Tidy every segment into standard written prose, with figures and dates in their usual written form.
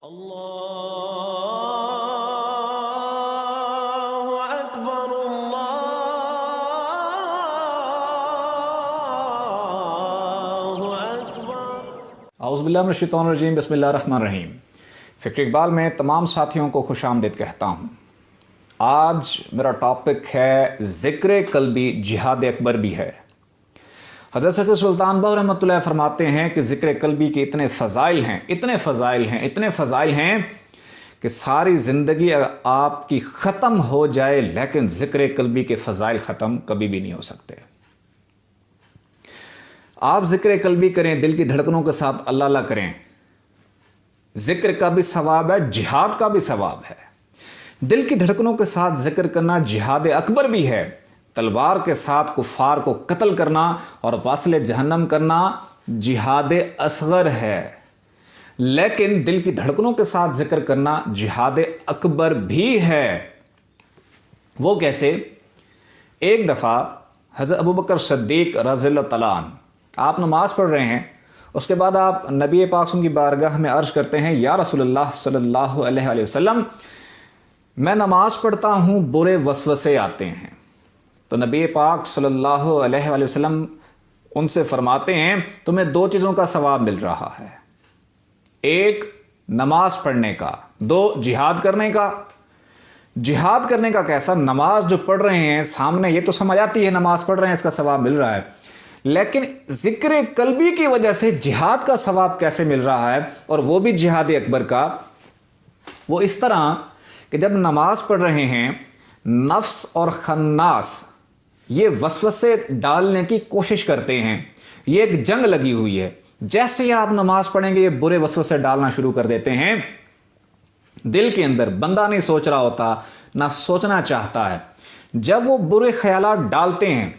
اللہ اکبر اللہ اکبر۔ اعوذ باللہ من الشیطان الرجیم، بسم اللہ الرحمن الرحیم۔ فکر اقبال میں تمام ساتھیوں کو خوش آمدید کہتا ہوں۔ آج میرا ٹاپک ہے ذکر قلبی جہاد اکبر بھی ہے۔ حضرت صفی سلطان بہو رحمۃ اللہ فرماتے ہیں کہ ذکر قلبی کے اتنے فضائل ہیں کہ ساری زندگی آپ کی ختم ہو جائے لیکن ذکر قلبی کے فضائل ختم کبھی بھی نہیں ہو سکتے۔ آپ ذکر قلبی کریں، دل کی دھڑکنوں کے ساتھ اللہ اللہ کریں، ذکر کا بھی ثواب ہے، جہاد کا بھی ثواب ہے۔ دل کی دھڑکنوں کے ساتھ ذکر کرنا جہاد اکبر بھی ہے۔ تلوار کے ساتھ کفار کو قتل کرنا اور واصل جہنم کرنا جہاد اصغر ہے، لیکن دل کی دھڑکنوں کے ساتھ ذکر کرنا جہاد اکبر بھی ہے۔ وہ کیسے؟ ایک دفعہ حضرت ابوبکر صدیق رضی اللہ تعالیٰ عنہ آپ نماز پڑھ رہے ہیں، اس کے بعد آپ نبی پاک کی بارگاہ میں عرض کرتے ہیں، یا رسول اللہ صلی اللہ علیہ وآلہ وسلم، میں نماز پڑھتا ہوں، برے وسوسے آتے ہیں۔ تو نبی پاک صلی اللہ علیہ وآلہ وسلم ان سے فرماتے ہیں، تمہیں دو چیزوں کا ثواب مل رہا ہے، ایک نماز پڑھنے کا، دو جہاد کرنے کا۔ جہاد کرنے کا کیسا؟ نماز جو پڑھ رہے ہیں سامنے، یہ تو سمجھ آتی ہے نماز پڑھ رہے ہیں اس کا ثواب مل رہا ہے، لیکن ذکر قلبی کی وجہ سے جہاد کا ثواب کیسے مل رہا ہے، اور وہ بھی جہاد اکبر کا؟ وہ اس طرح کہ جب نماز پڑھ رہے ہیں، نفس اور خناس یہ وسوسے ڈالنے کی کوشش کرتے ہیں، یہ ایک جنگ لگی ہوئی ہے۔ جیسے ہی آپ نماز پڑھیں گے یہ برے وسوسے ڈالنا شروع کر دیتے ہیں دل کے اندر۔ بندہ نہیں سوچ رہا ہوتا، نہ سوچنا چاہتا ہے، جب وہ برے خیالات ڈالتے ہیں،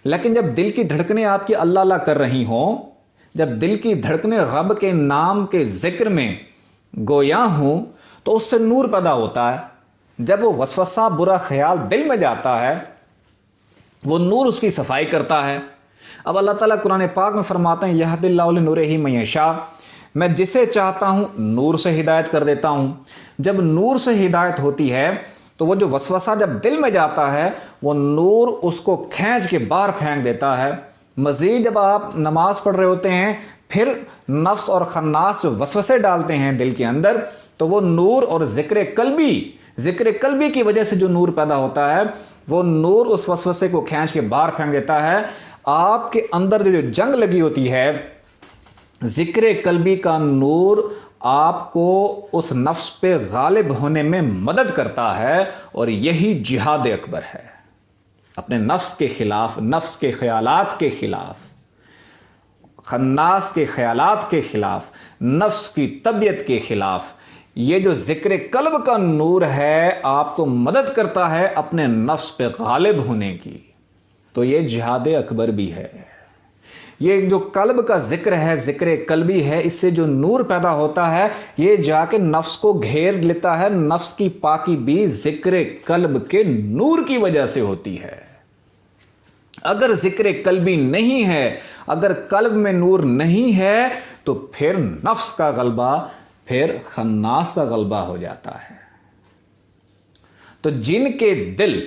لیکن جب دل کی دھڑکنیں آپ کی اللہ اللہ کر رہی ہوں، جب دل کی دھڑکنیں رب کے نام کے ذکر میں گویا ہوں، تو اس سے نور پیدا ہوتا ہے۔ جب وہ وسوسہ برا خیال دل میں جاتا ہے، وہ نور اس کی صفائی کرتا ہے۔ اب اللہ تعالیٰ قرآن پاک میں فرماتے ہیں، یہد اللہ لنورہ من یشاء، میں جسے چاہتا ہوں نور سے ہدایت کر دیتا ہوں۔ جب نور سے ہدایت ہوتی ہے تو وہ جو وسوسہ جب دل میں جاتا ہے، وہ نور اس کو کھینچ کے باہر پھینک دیتا ہے۔ مزید جب آپ نماز پڑھ رہے ہوتے ہیں، پھر نفس اور خناس جو وسوسے ڈالتے ہیں دل کے اندر، تو وہ نور اور ذکر قلبی کی وجہ سے جو نور پیدا ہوتا ہے، وہ نور اس وسوسے کو کھینچ کے باہر پھینک دیتا ہے۔ آپ کے اندر جو جنگ لگی ہوتی ہے، ذکر قلبی کا نور آپ کو اس نفس پہ غالب ہونے میں مدد کرتا ہے، اور یہی جہاد اکبر ہے۔ اپنے نفس کے خلاف، نفس کے خیالات کے خلاف، خناس کے خیالات کے خلاف، نفس کی طبیعت کے خلاف، یہ جو ذکر قلب کا نور ہے آپ کو مدد کرتا ہے اپنے نفس پہ غالب ہونے کی۔ تو یہ جہاد اکبر بھی ہے۔ یہ جو قلب کا ذکر ہے، ذکر قلبی ہے، اس سے جو نور پیدا ہوتا ہے، یہ جا کے نفس کو گھیر لیتا ہے۔ نفس کی پاکی بھی ذکر قلب کے نور کی وجہ سے ہوتی ہے۔ اگر ذکر قلبی نہیں ہے، اگر قلب میں نور نہیں ہے، تو پھر نفس کا غلبہ، پھر خناس کا غلبہ ہو جاتا ہے۔ تو جن کے دل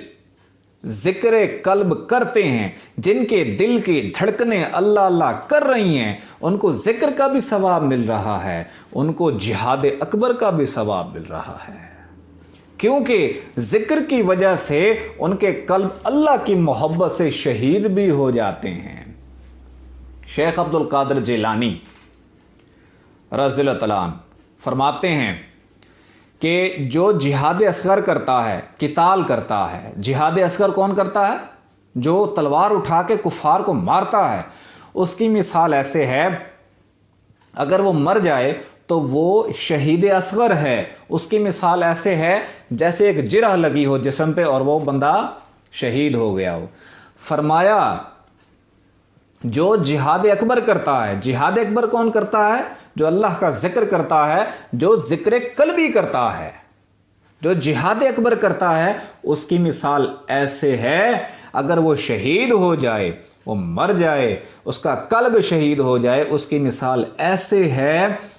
ذکر قلب کرتے ہیں، جن کے دل کی دھڑکنیں اللہ اللہ کر رہی ہیں، ان کو ذکر کا بھی ثواب مل رہا ہے، ان کو جہاد اکبر کا بھی ثواب مل رہا ہے، کیونکہ ذکر کی وجہ سے ان کے قلب اللہ کی محبت سے شہید بھی ہو جاتے ہیں۔ شیخ عبد القادر جیلانی رضی اللہ تعالیٰ عنہ فرماتے ہیں کہ جو جہاد اصغر کرتا ہے، قتال کرتا ہے۔ جہاد اصغر کون کرتا ہے؟ جو تلوار اٹھا کے کفار کو مارتا ہے۔ اس کی مثال ایسے ہے، اگر وہ مر جائے تو وہ شہید اصغر ہے۔ اس کی مثال ایسے ہے جیسے ایک جرح لگی ہو جسم پہ اور وہ بندہ شہید ہو گیا ہو۔ فرمایا جو جہاد اکبر کرتا ہے، جہاد اکبر کون کرتا ہے؟ جو اللہ کا ذکر کرتا ہے، جو ذکر قلبی کرتا ہے، جو جہاد اکبر کرتا ہے، اس کی مثال ایسے ہے، اگر وہ شہید ہو جائے، وہ مر جائے، اس کا قلب شہید ہو جائے، اس کی مثال ایسے ہے